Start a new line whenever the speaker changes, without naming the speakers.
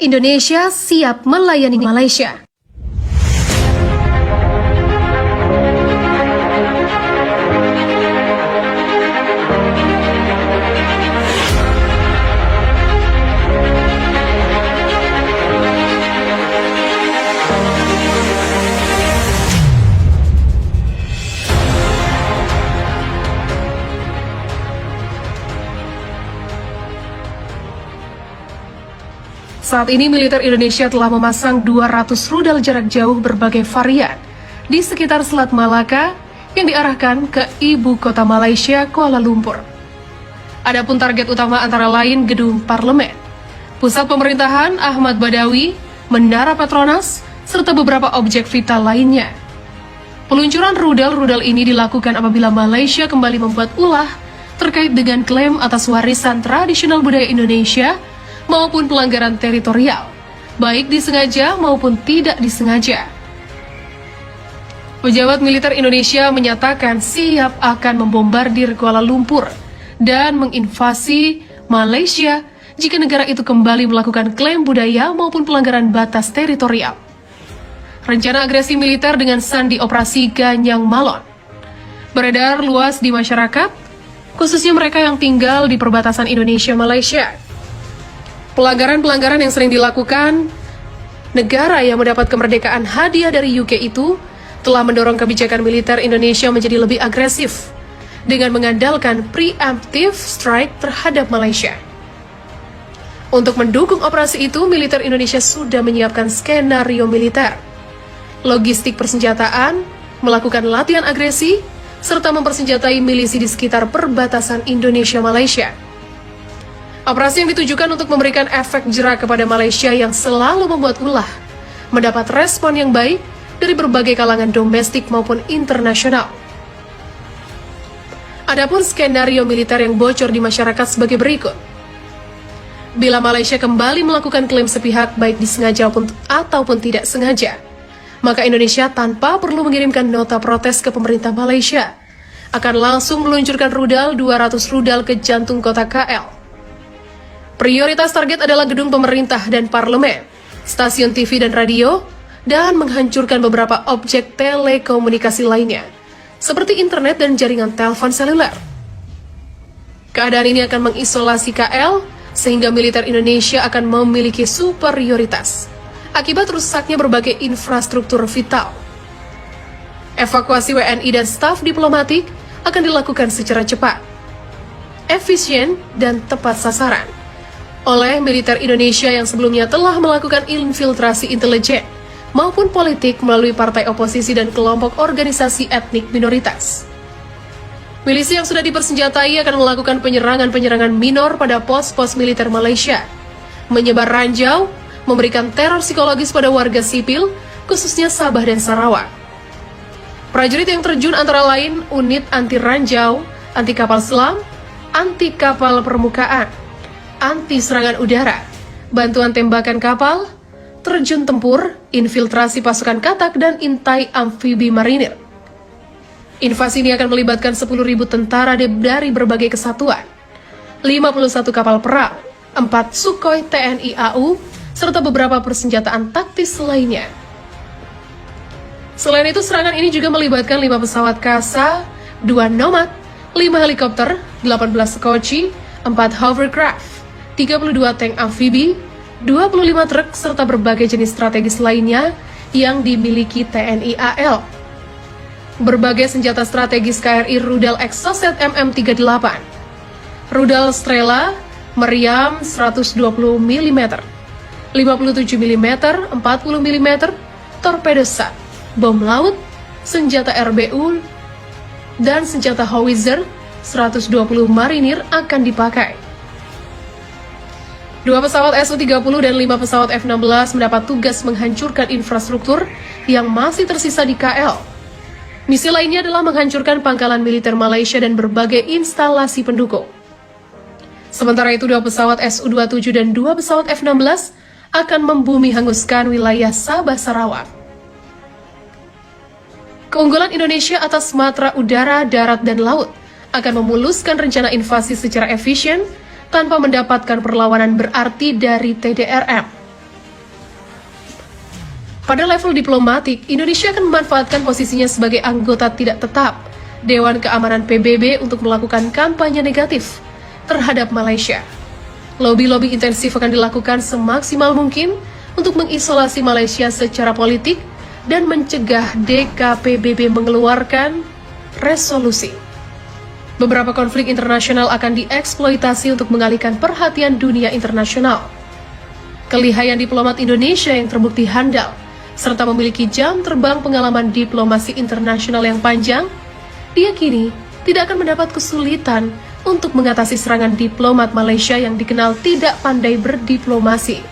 Indonesia siap melayani Malaysia. Saat ini militer Indonesia telah memasang 200 rudal jarak jauh berbagai varian di sekitar Selat Malaka yang diarahkan ke ibu kota Malaysia, Kuala Lumpur. Adapun target utama antara lain gedung parlemen, pusat pemerintahan Ahmad Badawi, Menara Petronas, serta beberapa objek vital lainnya. Peluncuran rudal-rudal ini dilakukan apabila Malaysia kembali membuat ulah terkait dengan klaim atas warisan tradisional budaya Indonesia maupun pelanggaran teritorial, baik disengaja maupun tidak disengaja. Pejabat militer Indonesia menyatakan siap akan membombardir Kuala Lumpur dan menginvasi Malaysia jika negara itu kembali melakukan klaim budaya maupun pelanggaran batas teritorial. Rencana agresi militer dengan sandi operasi Ganyang Malon beredar luas di masyarakat, khususnya mereka yang tinggal di perbatasan Indonesia-Malaysia. Pelanggaran-pelanggaran yang sering dilakukan negara yang mendapat kemerdekaan hadiah dari UK itu telah mendorong kebijakan militer Indonesia menjadi lebih agresif dengan mengandalkan preemptive strike terhadap Malaysia. Untuk mendukung operasi itu, militer Indonesia sudah menyiapkan skenario militer, logistik persenjataan, melakukan latihan agresi, serta mempersenjatai milisi di sekitar perbatasan Indonesia-Malaysia. Operasi yang ditujukan untuk memberikan efek jera kepada Malaysia yang selalu membuat ulah, mendapat respon yang baik dari berbagai kalangan domestik maupun internasional. Adapun skenario militer yang bocor di masyarakat sebagai berikut. Bila Malaysia kembali melakukan klaim sepihak baik disengaja ataupun tidak sengaja, maka Indonesia tanpa perlu mengirimkan nota protes ke pemerintah Malaysia akan langsung meluncurkan rudal 200 rudal ke jantung kota KL. Prioritas target adalah gedung pemerintah dan parlemen, stasiun TV dan radio, dan menghancurkan beberapa objek telekomunikasi lainnya, seperti internet dan jaringan telepon seluler. Keadaan ini akan mengisolasi KL, sehingga militer Indonesia akan memiliki superioritas akibat rusaknya berbagai infrastruktur vital. Evakuasi WNI dan staf diplomatik akan dilakukan secara cepat, efisien, dan tepat sasaran oleh militer Indonesia yang sebelumnya telah melakukan infiltrasi intelijen maupun politik melalui partai oposisi dan kelompok organisasi etnik minoritas. Milisi yang sudah dipersenjatai akan melakukan penyerangan-penyerangan minor pada pos-pos militer Malaysia, menyebar ranjau, memberikan teror psikologis pada warga sipil, khususnya Sabah dan Sarawak. Prajurit yang terjun antara lain unit anti ranjau, anti kapal selam, anti kapal permukaan, anti serangan udara, bantuan tembakan kapal, terjun tempur, infiltrasi pasukan katak, dan intai amfibi marinir. Invasi ini akan melibatkan 10.000 tentara dari berbagai kesatuan, 51 kapal perang, 4 Sukhoi TNI AU, serta beberapa persenjataan taktis lainnya. Selain itu, serangan ini juga melibatkan 5 pesawat Kasa, 2 Nomad, 5 helikopter, 18 Skoci, 4 hovercraft, 32 tank amfibi, 25 truk, serta berbagai jenis strategis lainnya yang dimiliki TNI AL. Berbagai senjata strategis KRI rudal Exocet MM38, rudal Strela, meriam 120 mm, 57 mm, 40 mm, torpedo SAT, bom laut, senjata RBU, dan senjata howitzer 120 marinir akan dipakai. 2 pesawat Su-30 dan 5 pesawat F-16 mendapat tugas menghancurkan infrastruktur yang masih tersisa di KL. Misi lainnya adalah menghancurkan pangkalan militer Malaysia dan berbagai instalasi pendukung. Sementara itu, 2 pesawat Su-27 dan 2 pesawat F-16 akan membumi hanguskan wilayah Sabah Sarawak. Keunggulan Indonesia atas matra udara, darat, dan laut akan memuluskan rencana invasi secara efisien tanpa mendapatkan perlawanan berarti dari TDRM. Pada level diplomatik, Indonesia akan memanfaatkan posisinya sebagai anggota tidak tetap Dewan Keamanan PBB untuk melakukan kampanye negatif terhadap Malaysia. Lobby-lobby intensif akan dilakukan semaksimal mungkin untuk mengisolasi Malaysia secara politik dan mencegah DKPBB mengeluarkan resolusi. Beberapa konflik internasional akan dieksploitasi untuk mengalihkan perhatian dunia internasional. Kelihayan diplomat Indonesia yang terbukti handal, serta memiliki jam terbang pengalaman diplomasi internasional yang panjang, diyakini tidak akan mendapat kesulitan untuk mengatasi serangan diplomat Malaysia yang dikenal tidak pandai berdiplomasi.